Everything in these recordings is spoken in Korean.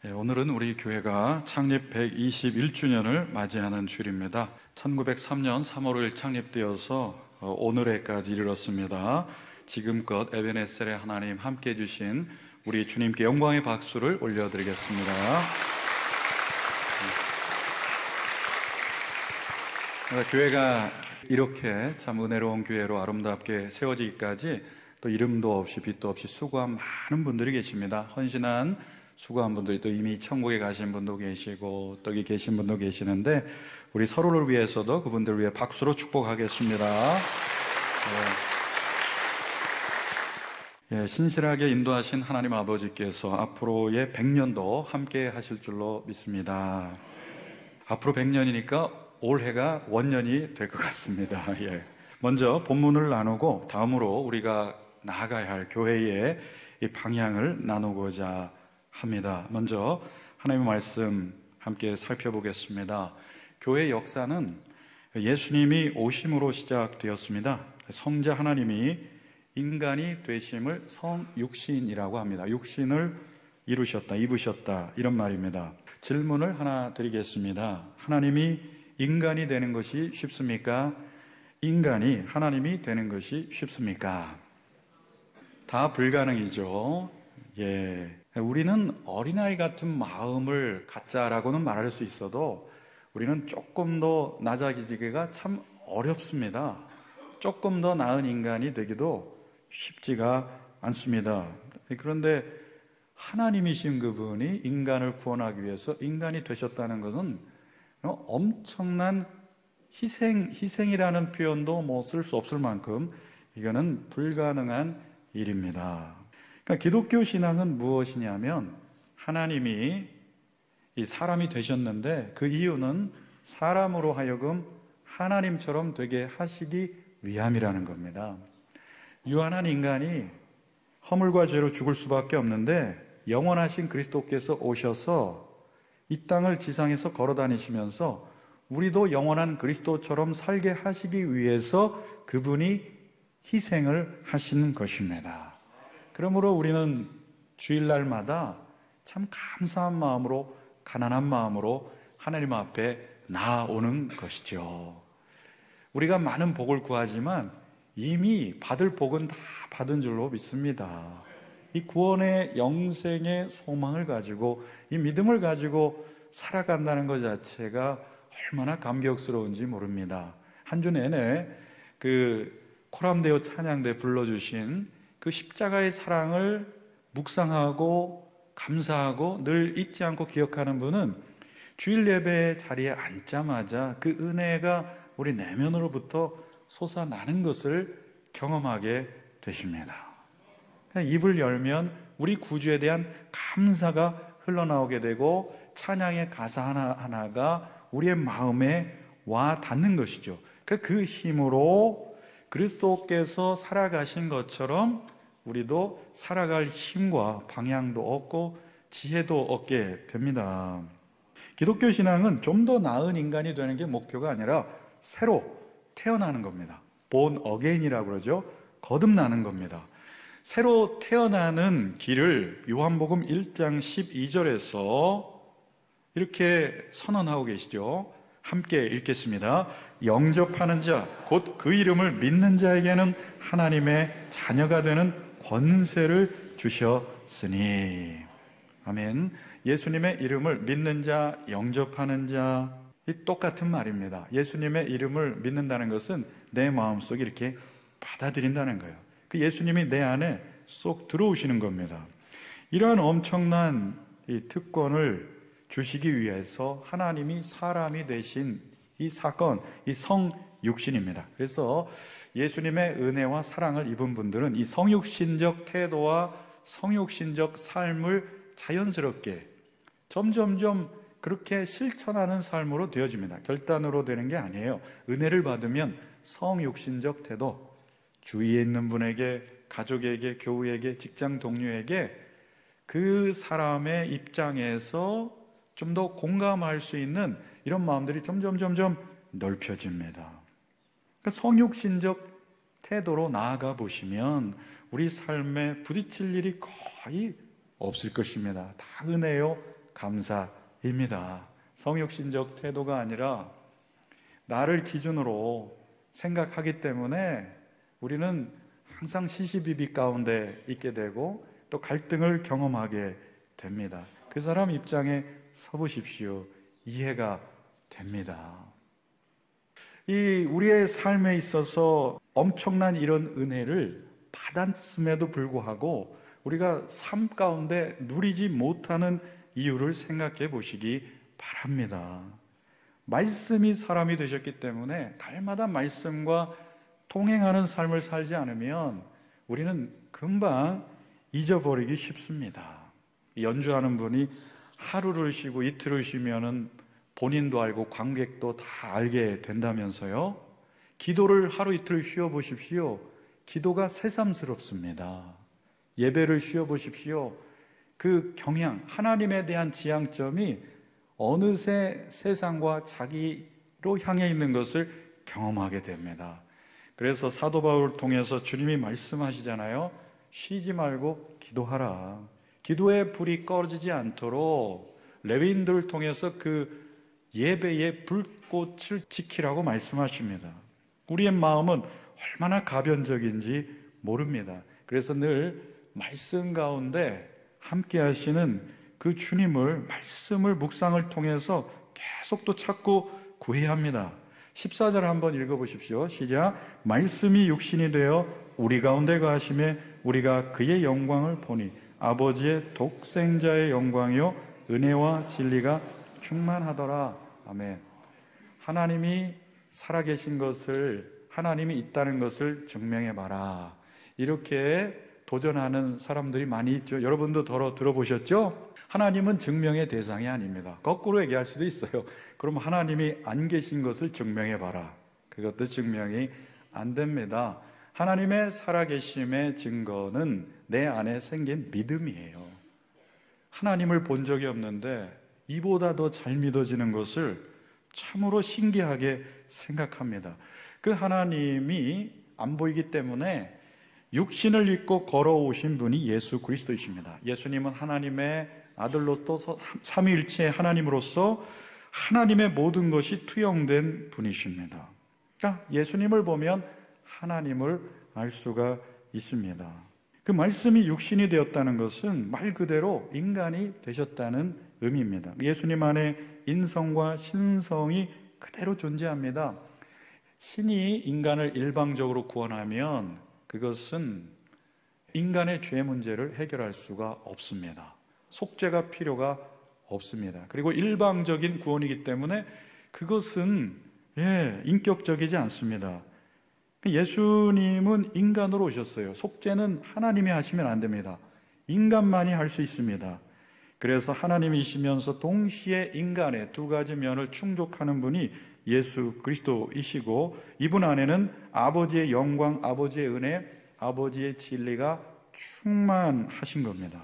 오늘은 우리 교회가 창립 121주년을 맞이하는 주일입니다. 1903년 3월 5일 창립되어서 오늘에까지 이르렀습니다. 지금껏 에베네셀의 하나님 함께 해주신 우리 주님께 영광의 박수를 올려드리겠습니다. 교회가 이렇게 참 은혜로운 교회로 아름답게 세워지기까지 또 이름도 없이 빛도 없이 수고한 많은 분들이 계십니다. 헌신한 수고한 분들이 또 이미 천국에 가신 분도 계시고 또 여기 계신 분도 계시는데 우리 서로를 위해서도 그분들을 위해 박수로 축복하겠습니다. 신실하게 인도하신 하나님 아버지께서 앞으로의 100년도 함께 하실 줄로 믿습니다. 앞으로 100년이니까 올해가 원년이 될 것 같습니다. 먼저 본문을 나누고 다음으로 우리가 나아가야 할 교회의 이 방향을 나누고자 합니다. 먼저 하나님의 말씀 함께 살펴보겠습니다. 교회의 역사는 예수님이 오심으로 시작되었습니다. 성자 하나님이 인간이 되심을 성육신이라고 합니다. 육신을 이루셨다, 입으셨다 이런 말입니다. 질문을 하나 드리겠습니다. 하나님이 인간이 되는 것이 쉽습니까? 인간이 하나님이 되는 것이 쉽습니까? 다 불가능이죠. 우리는 어린아이 같은 마음을 갖자라고는 말할 수 있어도 우리는 조금 더 나아지기가 참 어렵습니다. 조금 더 나은 인간이 되기도 쉽지가 않습니다. 그런데 하나님이신 그분이 인간을 구원하기 위해서 인간이 되셨다는 것은 엄청난 희생이라는 표현도 쓸 수 없을 만큼 이거는 불가능한 일입니다. 그러니까 기독교 신앙은 무엇이냐면 하나님이 이 사람이 되셨는데 그 이유는 사람으로 하여금 하나님처럼 되게 하시기 위함이라는 겁니다. 유한한 인간이 허물과 죄로 죽을 수밖에 없는데 영원하신 그리스도께서 오셔서 이 땅을 지상에서 걸어 다니시면서 우리도 영원한 그리스도처럼 살게 하시기 위해서 그분이 희생을 하신 것입니다. 그러므로 우리는 주일날마다 참 감사한 마음으로 가난한 마음으로 하나님 앞에 나아오는 것이죠. 우리가 많은 복을 구하지만 이미 받을 복은 다 받은 줄로 믿습니다. 이 구원의 영생의 소망을 가지고 이 믿음을 가지고 살아간다는 것 자체가 얼마나 감격스러운지 모릅니다. 한 주 내내 그 코람데오 찬양대 불러주신 그 십자가의 사랑을 묵상하고 감사하고 늘 잊지 않고 기억하는 분은 주일 예배 자리에 앉자마자 그 은혜가 우리 내면으로부터 솟아나는 것을 경험하게 되십니다. 입을 열면 우리 구주에 대한 감사가 흘러나오게 되고 찬양의 가사 하나하나가 우리의 마음에 와 닿는 것이죠. 그 힘으로 그리스도께서 살아가신 것처럼 우리도 살아갈 힘과 방향도 얻고 지혜도 얻게 됩니다. 기독교 신앙은 좀 더 나은 인간이 되는 게 목표가 아니라 새로 태어나는 겁니다. born again이라고 그러죠. 거듭나는 겁니다. 새로 태어나는 길을 요한복음 1장 12절에서 이렇게 선언하고 계시죠. 함께 읽겠습니다. 영접하는 자, 곧 그 이름을 믿는 자에게는 하나님의 자녀가 되는 권세를 주셨으니. 아멘. 예수님의 이름을 믿는 자, 영접하는 자, 이 똑같은 말입니다. 예수님의 이름을 믿는다는 것은 내 마음속에 이렇게 받아들인다는 거예요. 그 예수님이 내 안에 쏙 들어오시는 겁니다. 이러한 엄청난 이 특권을 주시기 위해서 하나님이 사람이 되신 이 사건, 이 성육신입니다. 그래서 예수님의 은혜와 사랑을 입은 분들은 이 성육신적 태도와 성육신적 삶을 자연스럽게 점점점 그렇게 실천하는 삶으로 되어집니다. 결단으로 되는 게 아니에요. 은혜를 받으면 성육신적 태도, 주위에 있는 분에게, 가족에게, 교우에게, 직장 동료에게 그 사람의 입장에서 좀 더 공감할 수 있는 이런 마음들이 점점 넓혀집니다. 그러니까 성육신적 태도로 나아가 보시면 우리 삶에 부딪힐 일이 거의 없을 것입니다. 다 은혜요, 감사입니다. 성육신적 태도가 아니라 나를 기준으로 생각하기 때문에 우리는 항상 시시비비 가운데 있게 되고 또 갈등을 경험하게 됩니다. 그 사람 입장에 서보십시오. 이해가 됩니다. 이 우리의 삶에 있어서 엄청난 이런 은혜를 받았음에도 불구하고 우리가 삶 가운데 누리지 못하는 이유를 생각해 보시기 바랍니다. 말씀이 사람이 되셨기 때문에 날마다 말씀과 동행하는 삶을 살지 않으면 우리는 금방 잊어버리기 쉽습니다. 연주하는 분이 하루를 쉬고 이틀을 쉬면은 본인도 알고 관객도 다 알게 된다면서요. 기도를 하루 이틀 쉬어보십시오. 기도가 새삼스럽습니다. 예배를 쉬어보십시오. 그 경향, 하나님에 대한 지향점이 어느새 세상과 자기로 향해 있는 것을 경험하게 됩니다. 그래서 사도 바울을 통해서 주님이 말씀하시잖아요. 쉬지 말고 기도하라. 기도의 불이 꺼지지 않도록 레위인들을 통해서 그 예배의 불꽃을 지키라고 말씀하십니다. 우리의 마음은 얼마나 가변적인지 모릅니다. 그래서 늘 말씀 가운데 함께 하시는 그 주님을, 말씀을 묵상을 통해서 계속 또 찾고 구해야 합니다. 14절 한번 읽어보십시오. 시작. 말씀이 육신이 되어 우리 가운데 거하심에 우리가 그의 영광을 보니 아버지의 독생자의 영광이요 은혜와 진리가 충만하더라. 아멘. 하나님이 살아계신 것을, 하나님이 있다는 것을 증명해봐라. 이렇게 도전하는 사람들이 많이 있죠. 여러분도 들어보셨죠? 하나님은 증명의 대상이 아닙니다. 거꾸로 얘기할 수도 있어요. 그럼 하나님이 안 계신 것을 증명해봐라. 그것도 증명이 안 됩니다. 하나님의 살아계심의 증거는 내 안에 생긴 믿음이에요. 하나님을 본 적이 없는데 이보다 더 잘 믿어지는 것을 참으로 신기하게 생각합니다. 그 하나님이 안 보이기 때문에 육신을 입고 걸어오신 분이 예수 그리스도이십니다. 예수님은 하나님의 아들로서 삼위일체 하나님으로서 하나님의 모든 것이 투영된 분이십니다. 그러니까 예수님을 보면 하나님을 알 수가 있습니다. 그 말씀이 육신이 되었다는 것은 말 그대로 인간이 되셨다는 의미입니다. 예수님 안에 인성과 신성이 그대로 존재합니다. 신이 인간을 일방적으로 구원하면 그것은 인간의 죄 문제를 해결할 수가 없습니다. 속죄가 필요가 없습니다. 그리고 일방적인 구원이기 때문에 그것은 인격적이지 않습니다. 예수님은 인간으로 오셨어요. 속죄는 하나님이 하시면 안 됩니다. 인간만이 할 수 있습니다. 그래서 하나님이시면서 동시에 인간의 두 가지 면을 충족하는 분이 예수 그리스도이시고, 이분 안에는 아버지의 영광, 아버지의 은혜, 아버지의 진리가 충만하신 겁니다.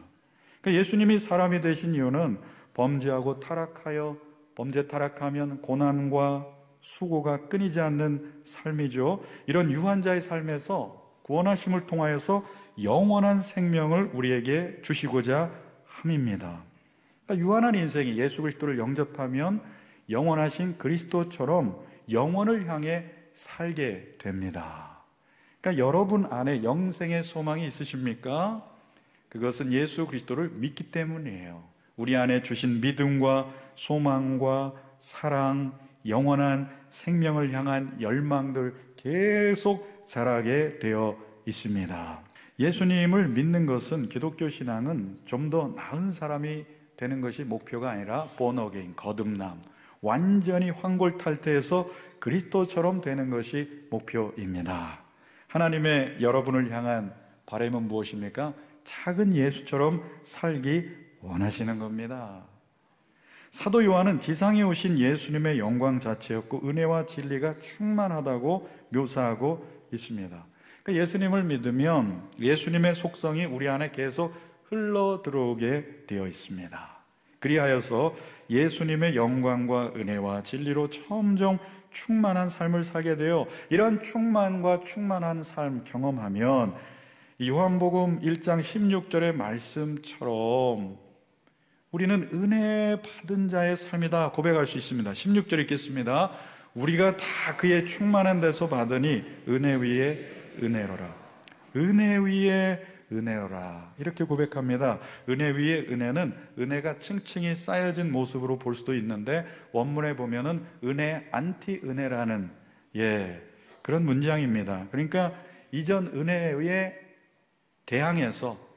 그러니까 예수님이 사람이 되신 이유는 범죄하고 타락하여, 범죄 타락하면 고난과 수고가 끊이지 않는 삶이죠. 이런 유한자의 삶에서 구원하심을 통하여서 영원한 생명을 우리에게 주시고자 함입니다. 그러니까 유한한 인생이 예수 그리스도를 영접하면 영원하신 그리스도처럼 영원을 향해 살게 됩니다. 그러니까 여러분 안에 영생의 소망이 있으십니까? 그것은 예수 그리스도를 믿기 때문이에요. 우리 안에 주신 믿음과 소망과 사랑, 영원한 생명을 향한 열망들 계속 자라게 되어 있습니다. 예수님을 믿는 것은, 기독교 신앙은 좀 더 나은 사람이 되는 것이 목표가 아니라 born again, 거듭남, 완전히 환골탈태해서 그리스도처럼 되는 것이 목표입니다. 하나님의 여러분을 향한 바람은 무엇입니까? 작은 예수처럼 살기 원하시는 겁니다. 사도 요한은 지상에 오신 예수님의 영광 자체였고 은혜와 진리가 충만하다고 묘사하고 있습니다. 그러니까 예수님을 믿으면 예수님의 속성이 우리 안에 계속 흘러 들어오게 되어 있습니다. 그리하여서 예수님의 영광과 은혜와 진리로 점점 충만한 삶을 살게 되어, 이런 충만과 충만한 삶 경험하면 요한복음 1장 16절의 말씀처럼 우리는 은혜 받은 자의 삶이다 고백할 수 있습니다. 16절 읽겠습니다. 우리가 다 그의 충만한 데서 받으니 은혜 위에 은혜로라. 은혜 위에 은혜로라. 이렇게 고백합니다. 은혜 위에 은혜는 은혜가 층층이 쌓여진 모습으로 볼 수도 있는데 원문에 보면은 은혜 안티 은혜라는 그런 문장입니다. 그러니까 이전 은혜에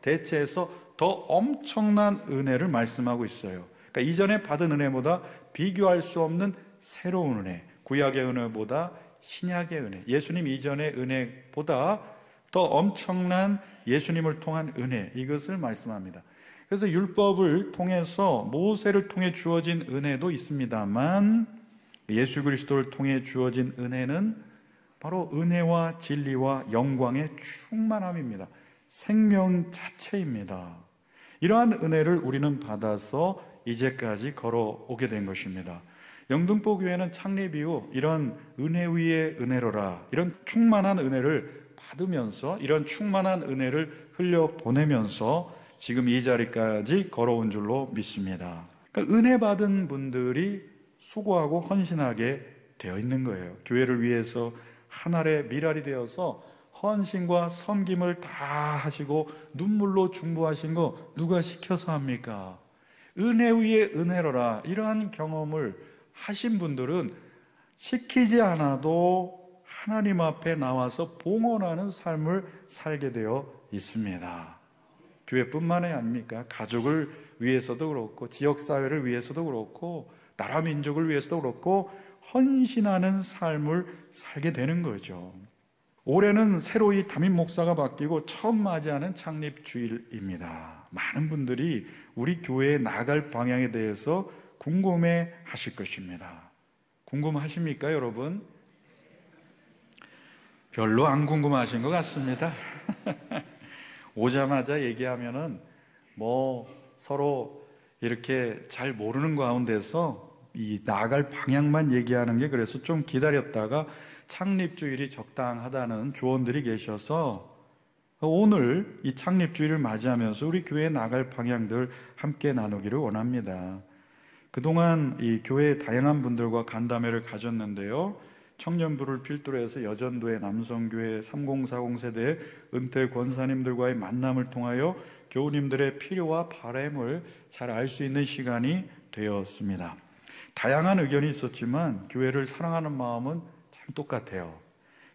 대체해서 더 엄청난 은혜를 말씀하고 있어요. 그러니까 이전에 받은 은혜보다 비교할 수 없는 새로운 은혜, 구약의 은혜보다 신약의 은혜, 예수님 이전의 은혜보다 더 엄청난 예수님을 통한 은혜, 이것을 말씀합니다. 그래서 율법을 통해서 모세를 통해 주어진 은혜도 있습니다만 예수 그리스도를 통해 주어진 은혜는 바로 은혜와 진리와 영광의 충만함입니다. 생명 자체입니다. 이러한 은혜를 우리는 받아서 이제까지 걸어오게 된 것입니다. 영등포 교회는 창립 이후 이런 은혜 위에 은혜로라, 이런 충만한 은혜를 받으면서 이런 충만한 은혜를 흘려보내면서 지금 이 자리까지 걸어온 줄로 믿습니다. 그러니까 은혜 받은 분들이 수고하고 헌신하게 되어 있는 거예요. 교회를 위해서 한 알의 밀알이 되어서 헌신과 섬김을 다 하시고 눈물로 중보하신 거 누가 시켜서 합니까? 은혜 위에 은혜로라, 이러한 경험을 하신 분들은 시키지 않아도 하나님 앞에 나와서 봉헌하는 삶을 살게 되어 있습니다. 교회뿐만이 아닙니까? 가족을 위해서도 그렇고 지역사회를 위해서도 그렇고 나라 민족을 위해서도 그렇고 헌신하는 삶을 살게 되는 거죠. 올해는 새로 이 담임 목사가 바뀌고 처음 맞이하는 창립주일입니다. 많은 분들이 우리 교회에 나갈 방향에 대해서 궁금해 하실 것입니다. 궁금하십니까, 여러분? 별로 안 궁금하신 것 같습니다. 오자마자 얘기하면은 서로 이렇게 잘 모르는 가운데서 이 나갈 방향만 얘기하는 게, 그래서 좀 기다렸다가 창립주일이 적당하다는 조언들이 계셔서 오늘 이 창립주일을 맞이하면서 우리 교회에 나갈 방향들 함께 나누기를 원합니다. 그동안 이 교회의 다양한 분들과 간담회를 가졌는데요, 청년부를 필두로 해서 여전도의 남성교회 3040 세대의 은퇴 권사님들과의 만남을 통하여 교우님들의 필요와 바람을 잘 알 수 있는 시간이 되었습니다. 다양한 의견이 있었지만 교회를 사랑하는 마음은 참 똑같아요.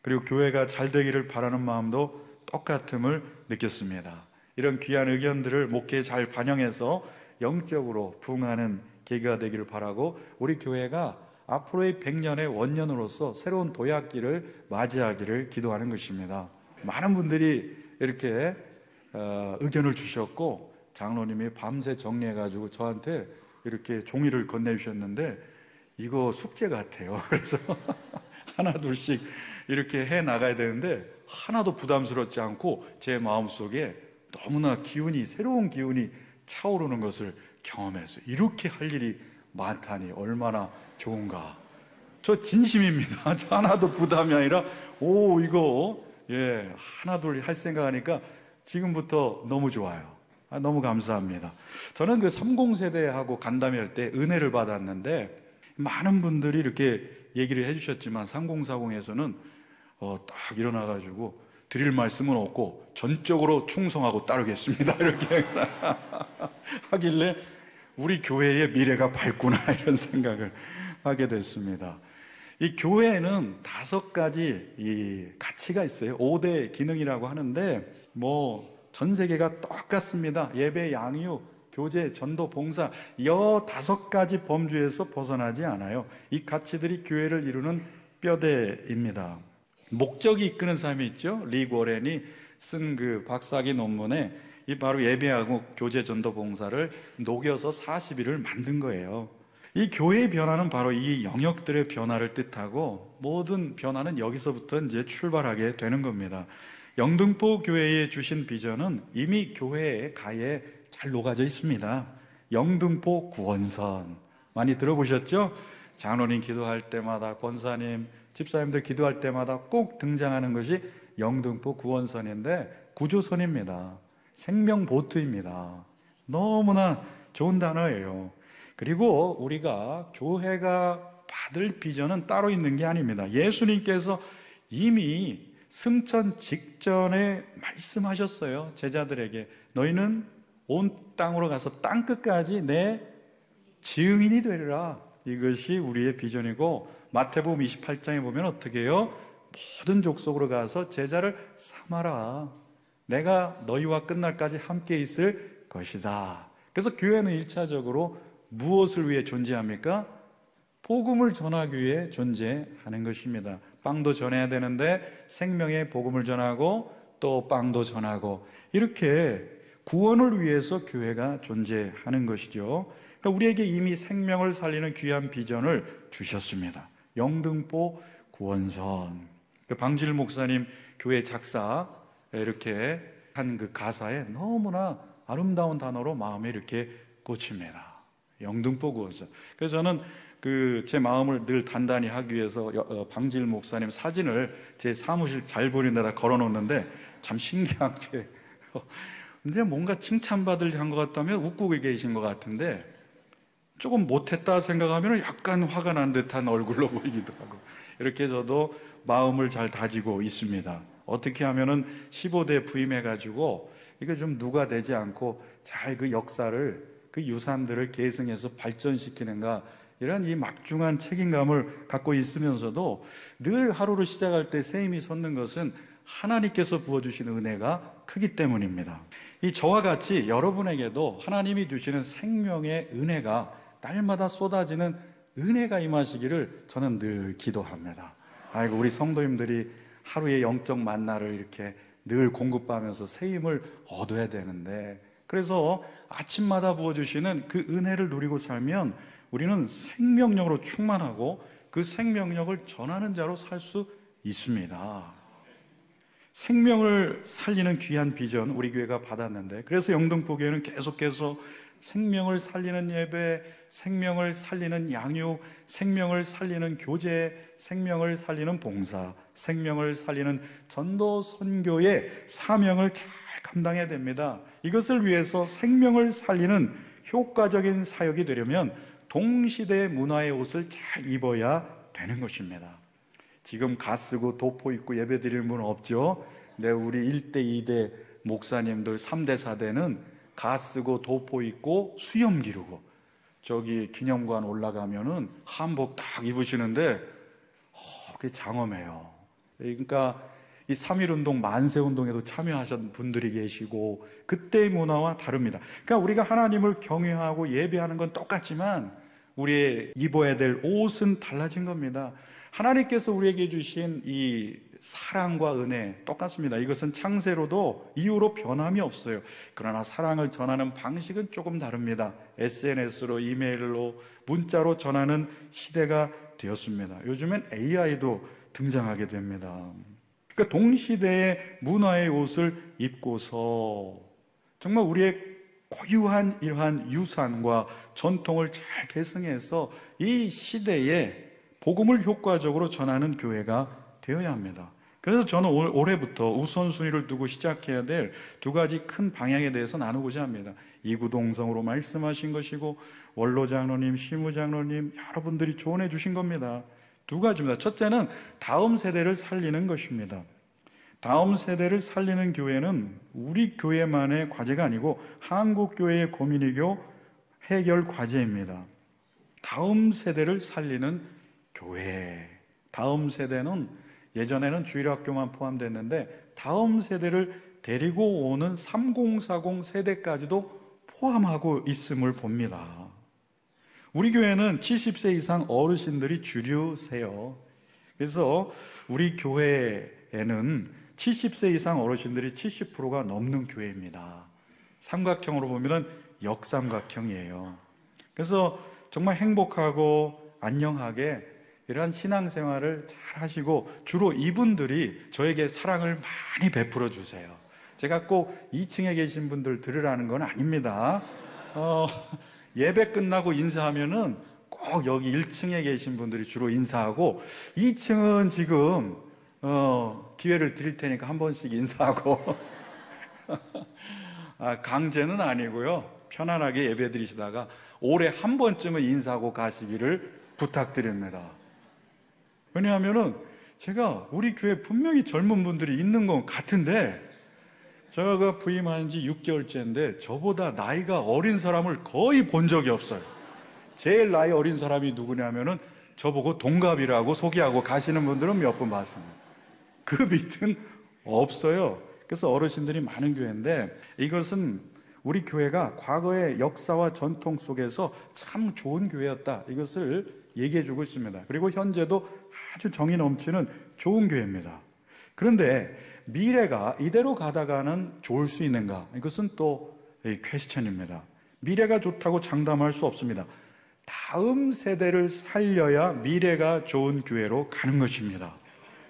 그리고 교회가 잘 되기를 바라는 마음도 똑같음을 느꼈습니다. 이런 귀한 의견들을 목회에 잘 반영해서 영적으로 부응하는 계기가 되기를 바라고, 우리 교회가 앞으로의 100년의 원년으로서 새로운 도약기를 맞이하기를 기도하는 것입니다. 많은 분들이 이렇게 의견을 주셨고, 장로님이 밤새 정리해가지고 저한테 이렇게 종이를 건네주셨는데 이거 숙제 같아요. 그래서 하나 둘씩 이렇게 해 나가야 되는데 하나도 부담스럽지 않고 제 마음속에 너무나 새로운 기운이 차오르는 것을 경험해서 이렇게 할 일이 많다니 얼마나 좋은가. 저 진심입니다. 저 하나도 부담이 아니라 이거 하나 둘 할 생각하니까 지금부터 너무 좋아요. 너무 감사합니다. 저는 그 30세대하고 간담회할 때 은혜를 받았는데 많은 분들이 이렇게 얘기를 해주셨지만 3040에서는 딱 일어나가지고 드릴 말씀은 없고 전적으로 충성하고 따르겠습니다 이렇게 하길래 우리 교회의 미래가 밝구나 이런 생각을 하게 됐습니다. 이 교회에는 5가지 이 가치가 있어요. 5대 기능이라고 하는데 전 세계가 똑같습니다. 예배, 양육, 교제, 전도, 봉사, 5가지 범주에서 벗어나지 않아요. 이 가치들이 교회를 이루는 뼈대입니다. 목적이 이끄는 삶이 있죠. 리 워렌이 쓴 그 박사학위 논문에 이 바로 예배하고 교제, 전도, 봉사를 녹여서 40일을 만든 거예요. 이 교회의 변화는 바로 이 영역들의 변화를 뜻하고 모든 변화는 여기서부터 이제 출발하게 되는 겁니다. 영등포 교회에 주신 비전은 이미 교회의 가에 잘 녹아져 있습니다. 영등포 구원선 많이 들어보셨죠? 장로님 기도할 때마다, 권사님, 집사님들 기도할 때마다 꼭 등장하는 것이 영등포 구원선인데 구조선입니다. 생명보트입니다. 너무나 좋은 단어예요. 그리고 우리가 교회가 받을 비전은 따로 있는 게 아닙니다. 예수님께서 이미 승천 직전에 말씀하셨어요. 제자들에게 너희는 온 땅으로 가서 땅 끝까지 내 증인이 되리라. 이것이 우리의 비전이고, 마태복음 28장에 보면 어떻게 해요? 모든 족속으로 가서 제자를 삼아라. 내가 너희와 끝날까지 함께 있을 것이다. 그래서 교회는 1차적으로 무엇을 위해 존재합니까? 복음을 전하기 위해 존재하는 것입니다. 빵도 전해야 되는데 생명의 복음을 전하고 또 빵도 전하고, 이렇게 구원을 위해서 교회가 존재하는 것이죠. 그러니까 우리에게 이미 생명을 살리는 귀한 비전을 주셨습니다. 영등포 구원선. 방질 목사님 교회 작사 이렇게 한 그 가사에 너무나 아름다운 단어로 마음에 이렇게 꽂힙니다. 영등포 구원선. 그래서 저는 제 마음을 늘 단단히 하기 위해서 방질 목사님 사진을 제 사무실 잘 보이는 데다 걸어 놓는데, 참 신기한 게 이제 뭔가 칭찬받을 한 것 같다면 웃고 계신 것 같은데, 조금 못했다 생각하면 약간 화가 난 듯한 얼굴로 보이기도 하고, 이렇게 저도 마음을 잘 다지고 있습니다. 어떻게 하면은 15대 부임해가지고 이게 좀 누가 되지 않고 잘 그 역사를, 그 유산들을 계승해서 발전시키는가, 이런 이 막중한 책임감을 갖고 있으면서도 늘 하루를 시작할 때 새 힘이 솟는 것은 하나님께서 부어주시는 은혜가 크기 때문입니다. 이 저와 같이 여러분에게도 하나님이 주시는 생명의 은혜가 날마다 쏟아지는 은혜가 임하시기를 저는 늘 기도합니다. 아이고, 우리 성도님들이 하루의 영적 만나를 이렇게 늘 공급하면서 새 힘을 얻어야 되는데, 그래서 아침마다 부어주시는 그 은혜를 누리고 살면 우리는 생명력으로 충만하고 그 생명력을 전하는 자로 살 수 있습니다. 생명을 살리는 귀한 비전 우리 교회가 받았는데, 그래서 영등포 교회는 계속해서 생명을 살리는 예배, 생명을 살리는 양육, 생명을 살리는 교제, 생명을 살리는 봉사, 생명을 살리는 전도 선교의 사명을 잘 감당해야 됩니다. 이것을 위해서 생명을 살리는 효과적인 사역이 되려면 동시대 문화의 옷을 잘 입어야 되는 것입니다. 지금 가 쓰고 도포 입고 예배 드리는 분은 없죠. 네, 우리 1대, 2대 목사님들 3대, 4대는 가 쓰고 도포 입고 수염 기르고 저기 기념관 올라가면은 한복 딱 입으시는데 그게 장엄해요. 그러니까 이 3.1운동 만세운동에도 참여하신 분들이 계시고 그때의 문화와 다릅니다. 그러니까 우리가 하나님을 경외하고 예배하는 건 똑같지만 우리의 입어야 될 옷은 달라진 겁니다. 하나님께서 우리에게 주신 이 사랑과 은혜 똑같습니다. 이것은 창세로도 이후로 변함이 없어요. 그러나 사랑을 전하는 방식은 조금 다릅니다. SNS로, 이메일로, 문자로 전하는 시대가 되었습니다. 요즘엔 AI도 등장하게 됩니다. 그러니까 동시대의 문화의 옷을 입고서 정말 우리의 고유한 이러한 유산과 전통을 잘 계승해서 이 시대에 복음을 효과적으로 전하는 교회가 되어야 합니다. 그래서 저는 올해부터 우선순위를 두고 시작해야 될 두 가지 큰 방향에 대해서 나누고자 합니다. 이구동성으로 말씀하신 것이고 원로 장로님, 시무 장로님 여러분들이 조언해 주신 겁니다. 두 가지입니다. 첫째는 다음 세대를 살리는 것입니다. 다음 세대를 살리는 교회는 우리 교회만의 과제가 아니고 한국 교회의 고민이고 해결 과제입니다. 다음 세대를 살리는 교회. 다음 세대는 예전에는 주일학교만 포함됐는데 다음 세대를 데리고 오는 3040 세대까지도 포함하고 있음을 봅니다. 우리 교회는 70세 이상 어르신들이 주류세요. 그래서 우리 교회에는 70세 이상 어르신들이 70%가 넘는 교회입니다. 삼각형으로 보면 역삼각형이에요. 그래서 정말 행복하고 안녕하게 이러한 신앙생활을 잘 하시고 주로 이분들이 저에게 사랑을 많이 베풀어 주세요. 제가 꼭 2층에 계신 분들 들으라는 건 아닙니다. 예배 끝나고 인사하면은 꼭 여기 1층에 계신 분들이 주로 인사하고 2층은 지금 기회를 드릴 테니까 한 번씩 인사하고 강제는 아니고요. 편안하게 예배 드리시다가 올해 한 번쯤은 인사하고 가시기를 부탁드립니다. 왜냐하면은 제가 우리 교회 분명히 젊은 분들이 있는 것 같은데, 제가 부임한 지 6개월째인데 저보다 나이가 어린 사람을 거의 본 적이 없어요. 제일 나이 어린 사람이 누구냐면은 저보고 동갑이라고 소개하고 가시는 분들은 몇 분 봤습니다. 그 밑은 없어요. 그래서 어르신들이 많은 교회인데, 이것은 우리 교회가 과거의 역사와 전통 속에서 참 좋은 교회였다, 이것을 얘기해 주고 있습니다. 그리고 현재도 아주 정이 넘치는 좋은 교회입니다. 그런데 미래가 이대로 가다가는 좋을 수 있는가? 이것은 또 퀘스천입니다. 미래가 좋다고 장담할 수 없습니다. 다음 세대를 살려야 미래가 좋은 교회로 가는 것입니다.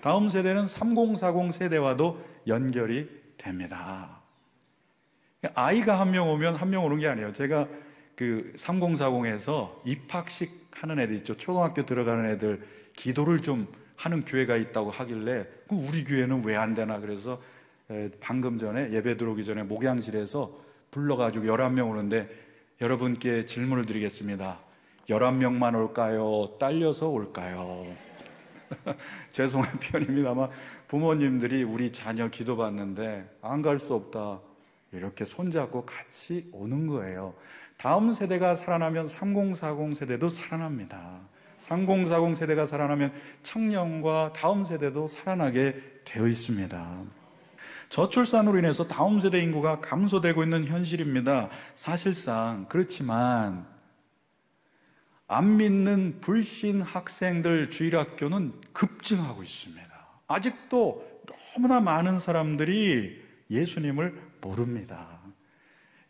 다음 세대는 3040 세대와도 연결이 됩니다. 아이가 한 명 오면 한 명 오는 게 아니에요. 제가 그 3040에서 입학식 하는 애들 있죠. 초등학교 들어가는 애들 기도를 좀 하는 교회가 있다고 하길래 우리 교회는 왜 안 되나, 그래서 방금 전에 예배 들어오기 전에 목양실에서 불러가지고 11명 오는데, 여러분께 질문을 드리겠습니다. 11명만 올까요? 딸려서 올까요? 죄송한 표현입니다만 부모님들이 우리 자녀 기도 받는데 안 갈 수 없다, 이렇게 손잡고 같이 오는 거예요. 다음 세대가 살아나면 3040 세대도 살아납니다. 3040 세대가 살아나면 청년과 다음 세대도 살아나게 되어 있습니다. 저출산으로 인해서 다음 세대 인구가 감소되고 있는 현실입니다. 사실상 그렇지만 안 믿는 불신 학생들 주일학교는 급증하고 있습니다. 아직도 너무나 많은 사람들이 예수님을 모릅니다.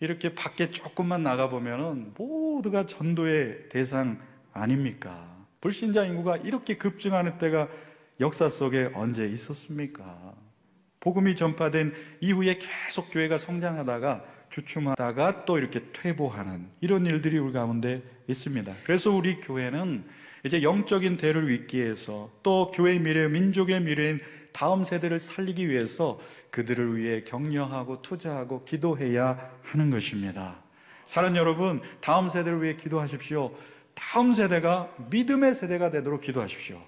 이렇게 밖에 조금만 나가보면 모두가 전도의 대상 아닙니까? 불신자 인구가 이렇게 급증하는 때가 역사 속에 언제 있었습니까? 복음이 전파된 이후에 계속 교회가 성장하다가 주춤하다가 또 이렇게 퇴보하는 이런 일들이 우리 가운데 있습니다. 그래서 우리 교회는 이제 영적인 대를 잇기 위해서, 또 교회의 미래, 민족의 미래인 다음 세대를 살리기 위해서 그들을 위해 격려하고 투자하고 기도해야 하는 것입니다. 사랑 여러분, 다음 세대를 위해 기도하십시오. 다음 세대가 믿음의 세대가 되도록 기도하십시오.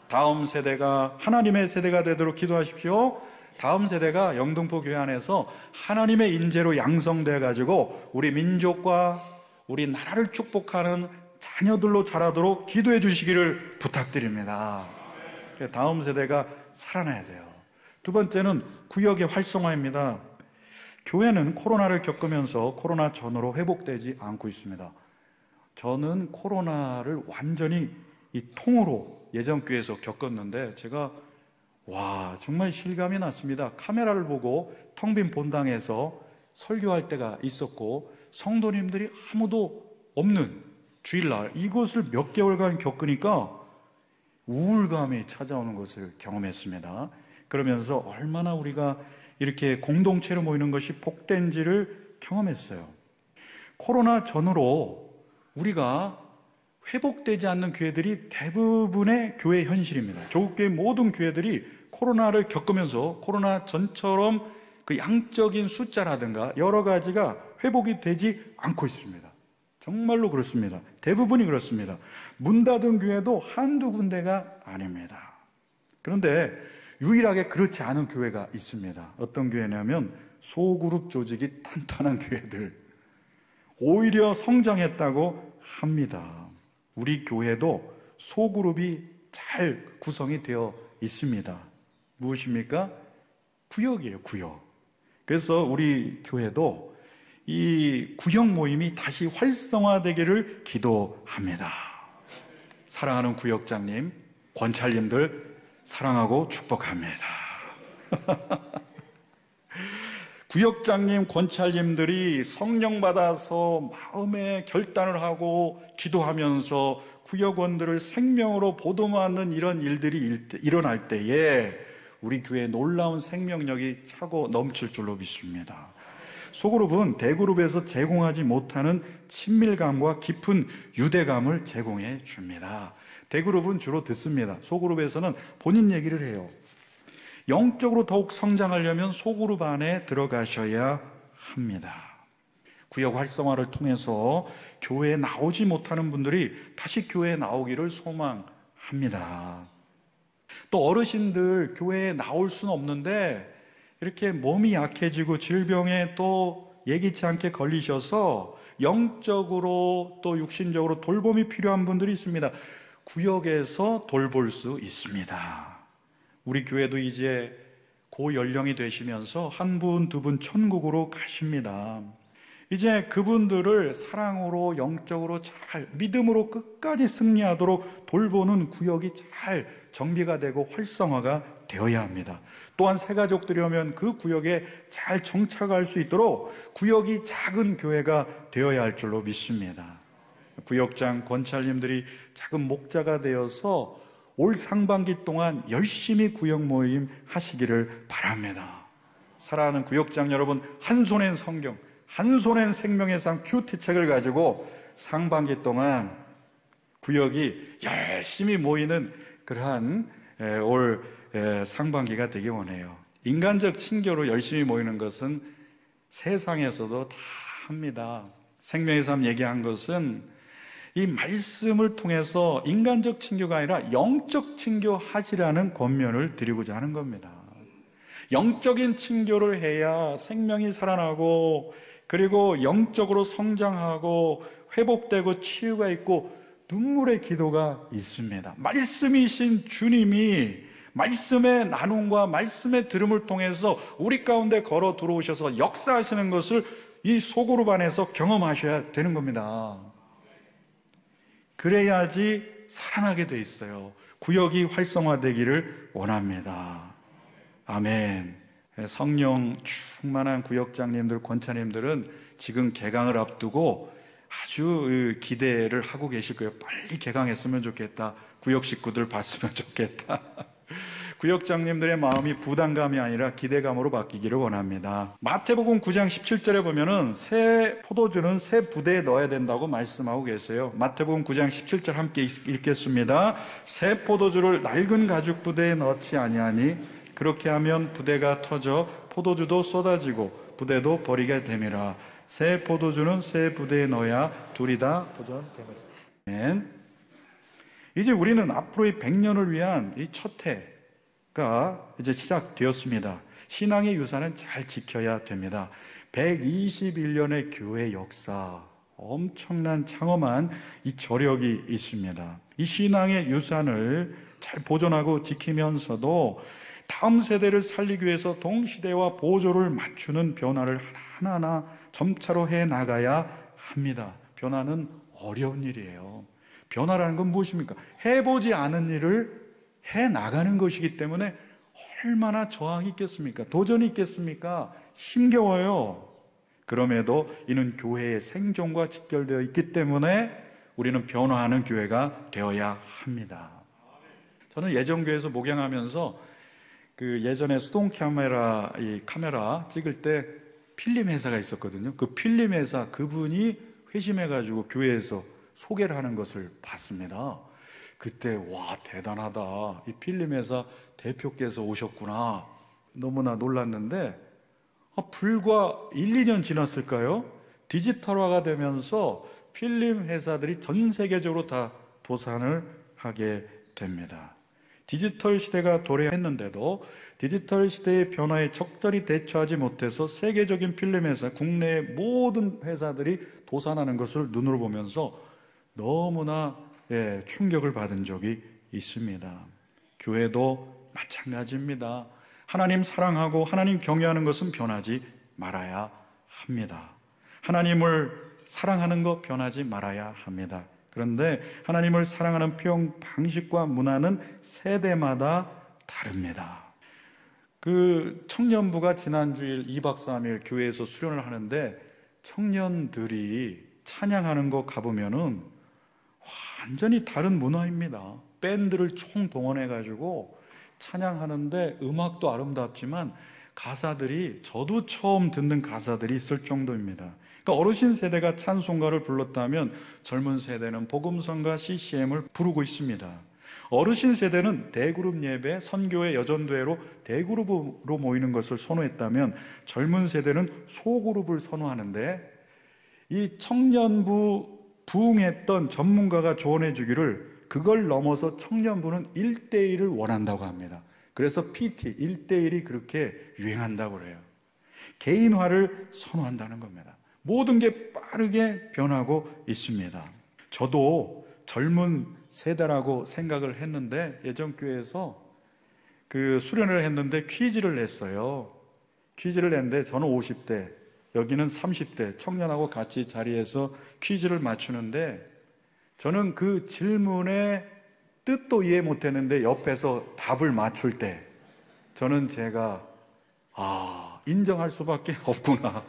다음 세대가 하나님의 세대가 되도록 기도하십시오. 다음 세대가 영등포 교회 안에서 하나님의 인재로 양성되어 가지고 우리 민족과 우리 나라를 축복하는 자녀들로 자라도록 기도해 주시기를 부탁드립니다. 다음 세대가 살아나야 돼요. 두 번째는 구역의 활성화입니다. 교회는 코로나를 겪으면서 코로나 전으로 회복되지 않고 있습니다. 저는 코로나를 완전히 이 통으로 예전 교회에서 겪었는데, 제가 정말 실감이 났습니다. 카메라를 보고 텅 빈 본당에서 설교할 때가 있었고, 성도님들이 아무도 없는 주일날 이것을 몇 개월간 겪으니까 우울감이 찾아오는 것을 경험했습니다. 그러면서 얼마나 우리가 이렇게 공동체로 모이는 것이 복된지를 경험했어요. 코로나 전으로 우리가 회복되지 않는 교회들이 대부분의 교회 현실입니다. 조국교회 모든 교회들이 코로나를 겪으면서 코로나 전처럼 그 양적인 숫자라든가 여러 가지가 회복이 되지 않고 있습니다. 정말로 그렇습니다. 대부분이 그렇습니다. 문 닫은 교회도 한두 군데가 아닙니다. 그런데 유일하게 그렇지 않은 교회가 있습니다. 어떤 교회냐면 소그룹 조직이 탄탄한 교회들, 오히려 성장했다고 합니다. 우리 교회도 소그룹이 잘 구성이 되어 있습니다. 무엇입니까? 구역이에요, 구역. 그래서 우리 교회도 이 구역 모임이 다시 활성화되기를 기도합니다. 사랑하는 구역장님, 권찰님들 사랑하고 축복합니다. 구역장님, 권찰님들이 성령 받아서 마음의 결단을 하고 기도하면서 구역원들을 생명으로 보듬어하는 이런 일들이 일어날 때에 우리 교회에 놀라운 생명력이 차고 넘칠 줄로 믿습니다. 소그룹은 대그룹에서 제공하지 못하는 친밀감과 깊은 유대감을 제공해 줍니다. 대그룹은 주로 듣습니다. 소그룹에서는 본인 얘기를 해요. 영적으로 더욱 성장하려면 소그룹 안에 들어가셔야 합니다. 구역 활성화를 통해서 교회에 나오지 못하는 분들이 다시 교회에 나오기를 소망합니다. 또 어르신들 교회에 나올 수는 없는데 이렇게 몸이 약해지고 질병에 또 예기치 않게 걸리셔서 영적으로 또 육신적으로 돌봄이 필요한 분들이 있습니다. 구역에서 돌볼 수 있습니다. 우리 교회도 이제 고연령이 되시면서 한 분, 두 분 천국으로 가십니다. 이제 그분들을 사랑으로 영적으로 잘 믿음으로 끝까지 승리하도록 돌보는 구역이 잘 정비가 되고 활성화가 되어야 합니다. 또한 새가족들이 오면 그 구역에 잘 정착할 수 있도록 구역이 작은 교회가 되어야 할 줄로 믿습니다. 구역장 권찰님들이 작은 목자가 되어서 올 상반기 동안 열심히 구역 모임 하시기를 바랍니다. 사랑하는 구역장 여러분, 한 손엔 성경, 한 손엔 생명의 상 큐티책을 가지고 상반기 동안 구역이 열심히 모이는 그러한 올 상반기가 되기 원해요. 인간적 친교로 열심히 모이는 것은 세상에서도 다 합니다. 생명의 삶 얘기한 것은 이 말씀을 통해서 인간적 친교가 아니라 영적 친교 하시라는 권면을 드리고자 하는 겁니다. 영적인 친교를 해야 생명이 살아나고 그리고 영적으로 성장하고 회복되고 치유가 있고 눈물의 기도가 있습니다. 말씀이신 주님이 말씀의 나눔과 말씀의 들음을 통해서 우리 가운데 걸어 들어오셔서 역사하시는 것을 이 소그룹 안에서 경험하셔야 되는 겁니다. 그래야지 살아나게 돼 있어요. 구역이 활성화되기를 원합니다. 아멘. 성령 충만한 구역장님들, 권차님들은 지금 개강을 앞두고 아주 기대를 하고 계실 거예요. 빨리 개강했으면 좋겠다. 구역 식구들 봤으면 좋겠다. 구역장님들의 마음이 부담감이 아니라 기대감으로 바뀌기를 원합니다. 마태복음 9장 17절에 보면은 새 포도주는 새 부대에 넣어야 된다고 말씀하고 계세요. 마태복음 9장 17절 함께 읽겠습니다. 새 포도주를 낡은 가죽 부대에 넣지 아니하니 그렇게 하면 부대가 터져 포도주도 쏟아지고 부대도 버리게 됨이라. 새 포도주는 새 부대에 넣어야 둘이 다 보존됩니다. 이제 우리는 앞으로의 100년을 위한 이 첫 해가 이제 시작되었습니다. 신앙의 유산은 잘 지켜야 됩니다. 121년의 교회 역사, 엄청난 창엄한 이 저력이 있습니다. 이 신앙의 유산을 잘 보존하고 지키면서도 다음 세대를 살리기 위해서 동시대와 보조를 맞추는 변화를 하나하나 점차로 해 나가야 합니다. 변화는 어려운 일이에요. 변화라는 건 무엇입니까? 해보지 않은 일을 해 나가는 것이기 때문에 얼마나 저항이 있겠습니까? 도전이 있겠습니까? 힘겨워요. 그럼에도 이는 교회의 생존과 직결되어 있기 때문에 우리는 변화하는 교회가 되어야 합니다. 저는 예전 교회에서 목양하면서 예전에 수동 카메라 찍을 때 필름 회사가 있었거든요. 그 필름 회사 그분이 회심해가지고 교회에서 소개를 하는 것을 봤습니다. 그때 와 대단하다. 이 필름 회사 대표께서 오셨구나. 너무나 놀랐는데 불과 1, 2년 지났을까요? 디지털화가 되면서 필름 회사들이 전 세계적으로 다 도산을 하게 됩니다. 디지털 시대가 도래했는데도 디지털 시대의 변화에 적절히 대처하지 못해서 세계적인 필름 회사, 국내의 모든 회사들이 도산하는 것을 눈으로 보면서 너무나 충격을 받은 적이 있습니다. 교회도 마찬가지입니다. 하나님 사랑하고 하나님 경외하는 것은 변하지 말아야 합니다. 하나님을 사랑하는 것 변하지 말아야 합니다. 그런데 하나님을 사랑하는 표현 방식과 문화는 세대마다 다릅니다. 청년부가 지난 주일 2박 3일 교회에서 수련을 하는데 청년들이 찬양하는 거 가보면은 완전히 다른 문화입니다. 밴드를 총동원해가지고 찬양하는데 음악도 아름답지만 가사들이 저도 처음 듣는 가사들이 있을 정도입니다. 그러니까 어르신 세대가 찬송가를 불렀다면 젊은 세대는 복음성가 CCM을 부르고 있습니다. 어르신 세대는 대그룹 예배, 선교회, 여전도회로 대그룹으로 모이는 것을 선호했다면 젊은 세대는 소그룹을 선호하는데 이 청년부 부흥했던 전문가가 조언해 주기를 그걸 넘어서 청년부는 1대1을 원한다고 합니다. 그래서 PT 1대1이 그렇게 유행한다고 그래요. 개인화를 선호한다는 겁니다. 모든 게 빠르게 변하고 있습니다. 저도 젊은 세대라고 생각을 했는데 예전 교회에서 그 수련을 했는데 퀴즈를 냈어요. 퀴즈를 냈는데 저는 50대, 여기는 30대 청년하고 같이 자리에서 퀴즈를 맞추는데 저는 그 질문의 뜻도 이해 못했는데 옆에서 답을 맞출 때 저는 제가 인정할 수밖에 없구나.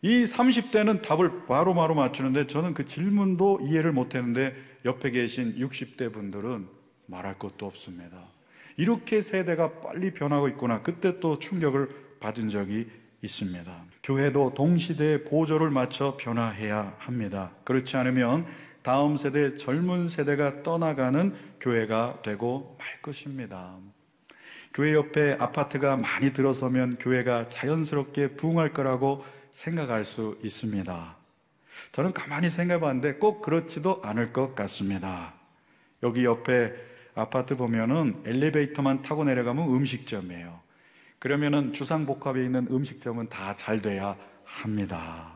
이 30대는 답을 바로바로 맞추는데 저는 그 질문도 이해를 못했는데 옆에 계신 60대 분들은 말할 것도 없습니다. 이렇게 세대가 빨리 변하고 있구나. 그때 또 충격을 받은 적이 있습니다. 교회도 동시대의 보조를 맞춰 변화해야 합니다. 그렇지 않으면 다음 세대, 젊은 세대가 떠나가는 교회가 되고 말 것입니다. 교회 옆에 아파트가 많이 들어서면 교회가 자연스럽게 부흥할 거라고 생각할 수 있습니다. 저는 가만히 생각해 봤는데 꼭 그렇지도 않을 것 같습니다. 여기 옆에 아파트 보면은 엘리베이터만 타고 내려가면 음식점이에요. 그러면은 주상복합에 있는 음식점은 다 잘 돼야 합니다.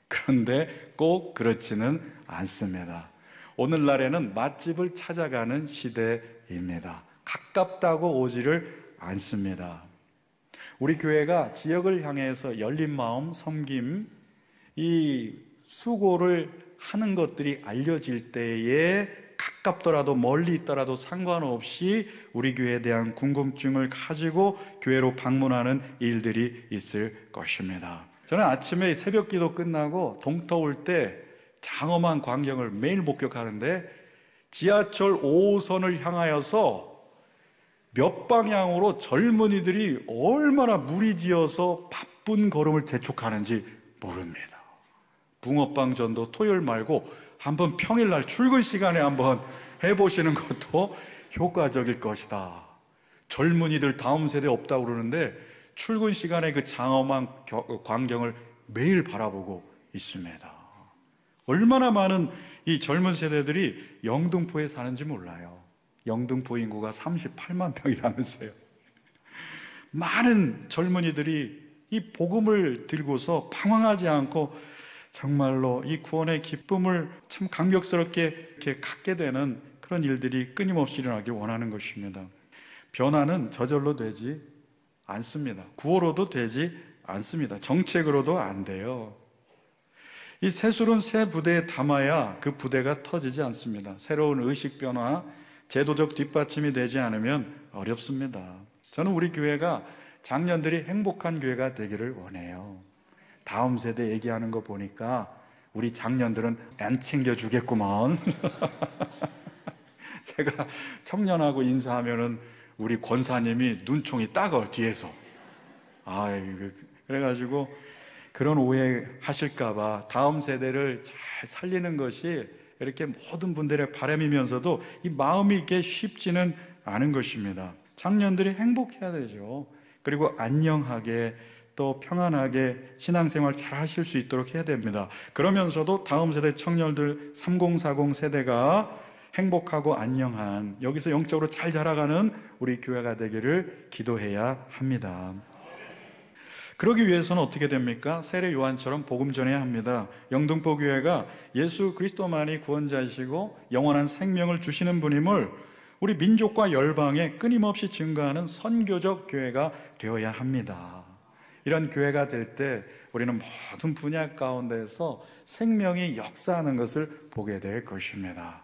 그런데 꼭 그렇지는 않습니다. 오늘날에는 맛집을 찾아가는 시대입니다. 가깝다고 오지를 않습니다. 우리 교회가 지역을 향해서 열린 마음, 섬김, 이 수고를 하는 것들이 알려질 때에 가깝더라도 멀리 있더라도 상관없이 우리 교회에 대한 궁금증을 가지고 교회로 방문하는 일들이 있을 것입니다. 저는 아침에 새벽 기도 끝나고 동터올 때 장엄한 광경을 매일 목격하는데 지하철 5호선을 향하여서 몇 방향으로 젊은이들이 얼마나 무리지어서 바쁜 걸음을 재촉하는지 모릅니다. 붕어빵 전도 토요일 말고 한번 평일날 출근 시간에 한번 해보시는 것도 효과적일 것이다. 젊은이들 다음 세대 없다고 그러는데 출근 시간에 그 장엄한 광경을 매일 바라보고 있습니다. 얼마나 많은 이 젊은 세대들이 영등포에 사는지 몰라요. 영등포 인구가 38만 명이라면서요. 많은 젊은이들이 이 복음을 들고서 방황하지 않고 정말로 이 구원의 기쁨을 참 감격스럽게 이렇게 갖게 되는 그런 일들이 끊임없이 일어나길 원하는 것입니다. 변화는 저절로 되지 않습니다. 구호로도 되지 않습니다. 정책으로도 안 돼요. 이 새술은 새 부대에 담아야 그 부대가 터지지 않습니다. 새로운 의식 변화, 제도적 뒷받침이 되지 않으면 어렵습니다. 저는 우리 교회가 장년들이 행복한 교회가 되기를 원해요. 다음 세대 얘기하는 거 보니까 우리 장년들은 안 챙겨주겠구먼. 제가 청년하고 인사하면은 우리 권사님이 눈총이 따가워 뒤에서. 그래가지고 그런 오해 하실까봐 다음 세대를 잘 살리는 것이 이렇게 모든 분들의 바람이면서도 이 마음이 이게 쉽지는 않은 것입니다. 장년들이 행복해야 되죠. 그리고 안녕하게 또 평안하게 신앙생활 잘 하실 수 있도록 해야 됩니다. 그러면서도 다음 세대 청년들 3040 세대가 행복하고 안녕한 여기서 영적으로 잘 자라가는 우리 교회가 되기를 기도해야 합니다. 그러기 위해서는 어떻게 됩니까? 세례 요한처럼 복음 전해야 합니다. 영등포 교회가 예수 그리스도만이 구원자이시고 영원한 생명을 주시는 분임을 우리 민족과 열방에 끊임없이 증거하는 선교적 교회가 되어야 합니다. 이런 교회가 될 때 우리는 모든 분야 가운데서 생명이 역사하는 것을 보게 될 것입니다.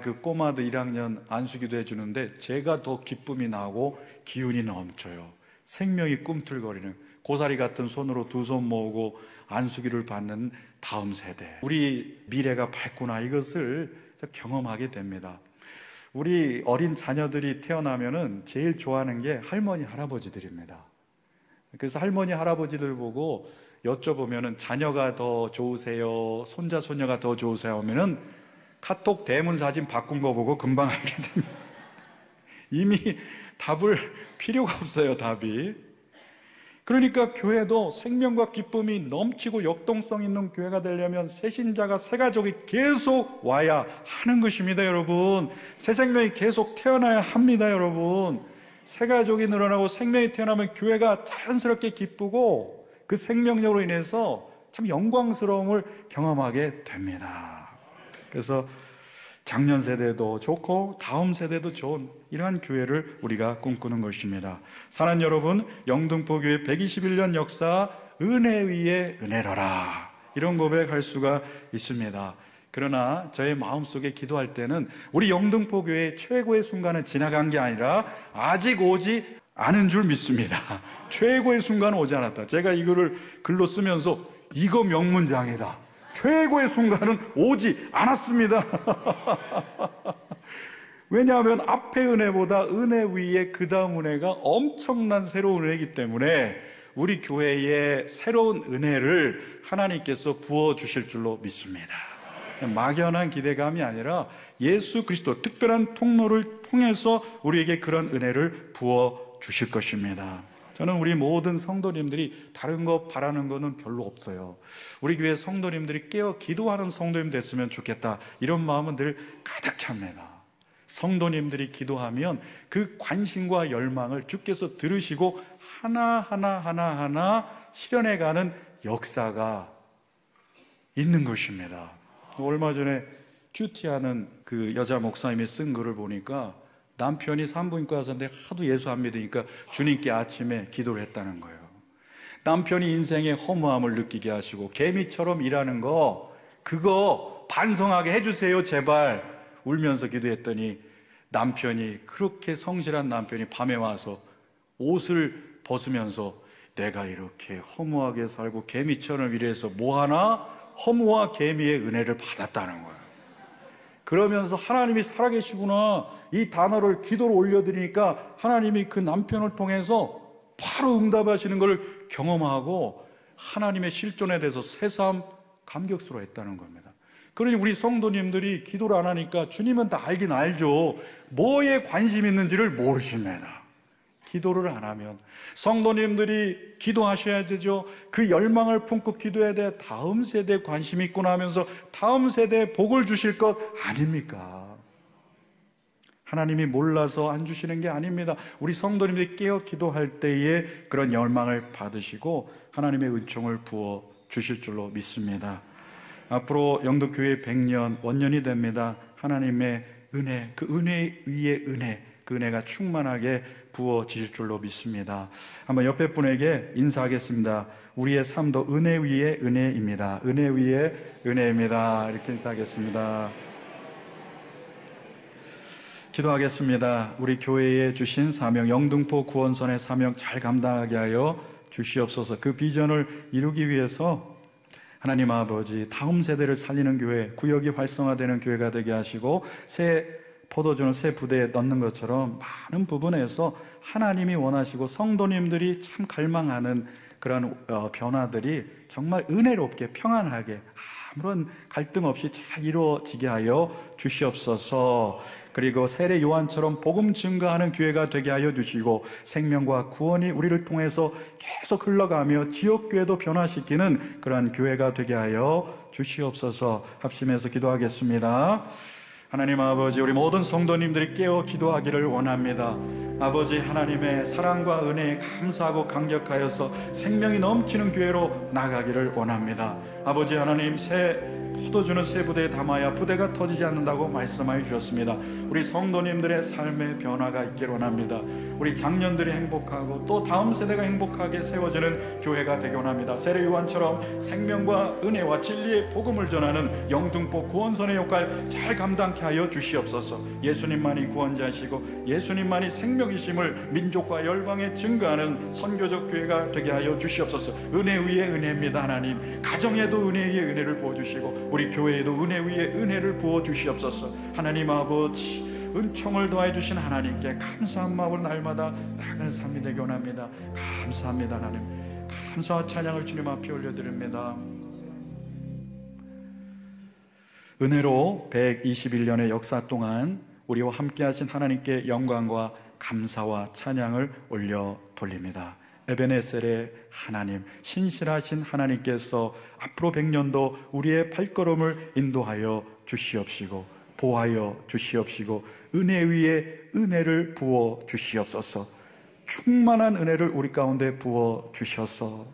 그 꼬마들 1학년 안수기도 해주는데 제가 더 기쁨이 나고 기운이 넘쳐요. 생명이 꿈틀거리는 고사리 같은 손으로 두 손 모으고 안수기를 받는 다음 세대, 우리 미래가 밝구나 이것을 경험하게 됩니다. 우리 어린 자녀들이 태어나면은 제일 좋아하는 게 할머니 할아버지들입니다. 그래서 할머니 할아버지들 보고 여쭤보면은 자녀가 더 좋으세요? 손자 손녀가 더 좋으세요? 하면은 카톡 대문 사진 바꾼 거 보고 금방 알게 됩니다. 이미 답을 필요가 없어요. 답이. 그러니까 교회도 생명과 기쁨이 넘치고 역동성 있는 교회가 되려면 새신자가 새 가족이 계속 와야 하는 것입니다. 여러분, 새 생명이 계속 태어나야 합니다. 여러분, 새 가족이 늘어나고 생명이 태어나면 교회가 자연스럽게 기쁘고 그 생명력으로 인해서 참 영광스러움을 경험하게 됩니다. 그래서 작년 세대도 좋고 다음 세대도 좋은 이러한 교회를 우리가 꿈꾸는 것입니다. 사랑하는 여러분, 영등포교회 121년 역사 은혜 위에 은혜로라, 이런 고백할 수가 있습니다. 그러나 저의 마음속에 기도할 때는 우리 영등포교회의 최고의 순간은 지나간 게 아니라 아직 오지 않은 줄 믿습니다. 최고의 순간은 오지 않았다. 제가 이거를 글로 쓰면서 이거 명문장이다. 최고의 순간은 오지 않았습니다. 왜냐하면 앞의 은혜보다 은혜 위에 그 다음 은혜가 엄청난 새로운 은혜이기 때문에 우리 교회에 새로운 은혜를 하나님께서 부어주실 줄로 믿습니다. 막연한 기대감이 아니라 예수 그리스도 특별한 통로를 통해서 우리에게 그런 은혜를 부어주실 것입니다. 저는 우리 모든 성도님들이 다른 거 바라는 거는 별로 없어요. 우리 교회 성도님들이 깨어 기도하는 성도님 됐으면 좋겠다, 이런 마음은 늘 가득 찹니다. 성도님들이 기도하면 그 관심과 열망을 주께서 들으시고 하나하나 실현해가는 역사가 있는 것입니다. 얼마 전에 큐티하는 그 여자 목사님이 쓴 글을 보니까 남편이 산부인과 의사인데 하도 예수 안 믿으니까 주님께 아침에 기도를 했다는 거예요. 남편이 인생의 허무함을 느끼게 하시고 개미처럼 일하는 거 그거 반성하게 해주세요 제발, 울면서 기도했더니 남편이, 그렇게 성실한 남편이 밤에 와서 옷을 벗으면서 내가 이렇게 허무하게 살고 개미처럼 일해서 뭐하나? 허무와 개미의 은혜를 받았다는 거예요. 그러면서 하나님이 살아계시구나, 이 단어를 기도로 올려드리니까 하나님이 그 남편을 통해서 바로 응답하시는 것을 경험하고 하나님의 실존에 대해서 새삼 감격스러워했다는 겁니다. 그러니 우리 성도님들이 기도를 안 하니까 주님은 다 알긴 알죠. 뭐에 관심 있는지를 모르십니다. 기도를 안 하면 성도님들이 기도하셔야 되죠. 그 열망을 품고 기도해야 돼. 다음 세대에 관심이 있구나 하면서 다음 세대에 복을 주실 것 아닙니까? 하나님이 몰라서 안 주시는 게 아닙니다. 우리 성도님들이 깨어 기도할 때에 그런 열망을 받으시고 하나님의 은총을 부어 주실 줄로 믿습니다. 앞으로 영도교회 100년 원년이 됩니다. 하나님의 은혜, 그 은혜 위에 은혜, 그 은혜가 충만하게 부어지실 줄로 믿습니다. 한번 옆에 분에게 인사하겠습니다. 우리의 삶도 은혜 위에 은혜입니다. 은혜 위에 은혜입니다. 이렇게 인사하겠습니다. 기도하겠습니다. 우리 교회에 주신 사명, 영등포 구원선의 사명 잘 감당하게 하여 주시옵소서. 그 비전을 이루기 위해서 하나님 아버지, 다음 세대를 살리는 교회, 구역이 활성화되는 교회가 되게 하시고 새 포도주는 새 부대에 넣는 것처럼 많은 부분에서 하나님이 원하시고 성도님들이 참 갈망하는 그런 변화들이 정말 은혜롭게 평안하게 아무런 갈등 없이 잘 이루어지게 하여 주시옵소서. 그리고 세례 요한처럼 복음 증거하는 교회가 되게 하여 주시고 생명과 구원이 우리를 통해서 계속 흘러가며 지역교회도 변화시키는 그러한 교회가 되게 하여 주시옵소서. 합심해서 기도하겠습니다. 하나님 아버지, 우리 모든 성도님들이 깨어 기도하기를 원합니다. 아버지, 하나님의 사랑과 은혜에 감사하고 감격하여서 생명이 넘치는 교회로 나가기를 원합니다. 아버지 하나님, 새 포도주는 새 부대에 담아야 부대가 터지지 않는다고 말씀하여 주셨습니다. 우리 성도님들의 삶의 변화가 있기를 원합니다. 우리 장년들이 행복하고 또 다음 세대가 행복하게 세워지는 교회가 되기 원합니다. 세례 요한처럼 생명과 은혜와 진리의 복음을 전하는 영등포 구원선의 역할 잘 감당케 하여 주시옵소서. 예수님만이 구원자시고 예수님만이 생명이심을 민족과 열방에 증거하는 선교적 교회가 되게 하여 주시옵소서. 은혜 위에 은혜입니다. 하나님, 가정에도 은혜 위에 은혜를 부어주시고 우리 교회에도 은혜 위에 은혜를 부어주시옵소서. 하나님 아버지, 은총을 더해 주신 하나님께 감사한 마음으로 날마다 나아가는 삶이 되기 원합니다. 감사합니다. 하나님, 감사와 찬양을 주님 앞에 올려드립니다. 은혜로 121년의 역사 동안 우리와 함께 하신 하나님께 영광과 감사와 찬양을 올려 돌립니다. 에베네셀의 하나님, 신실하신 하나님께서 앞으로 100년도 우리의 발걸음을 인도하여 주시옵시고 보하여 주시옵시고 은혜 위에 은혜를 부어 주시옵소서. 충만한 은혜를 우리 가운데 부어 주셔서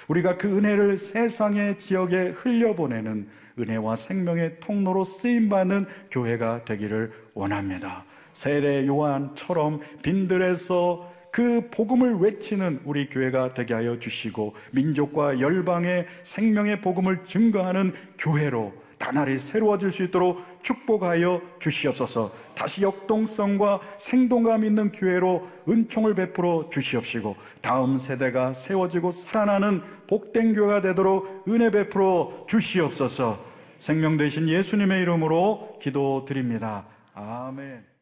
우리가 그 은혜를 세상의 지역에 흘려보내는 은혜와 생명의 통로로 쓰임받는 교회가 되기를 원합니다. 세례 요한처럼 빈들에서 그 복음을 외치는 우리 교회가 되게 하여 주시고 민족과 열방의 생명의 복음을 증거하는 교회로 나날이 새로워질 수 있도록 축복하여 주시옵소서. 다시 역동성과 생동감 있는 교회로 은총을 베풀어 주시옵시고 다음 세대가 세워지고 살아나는 복된 교회가 되도록 은혜 베풀어 주시옵소서. 생명 되신 예수님의 이름으로 기도드립니다. 아멘.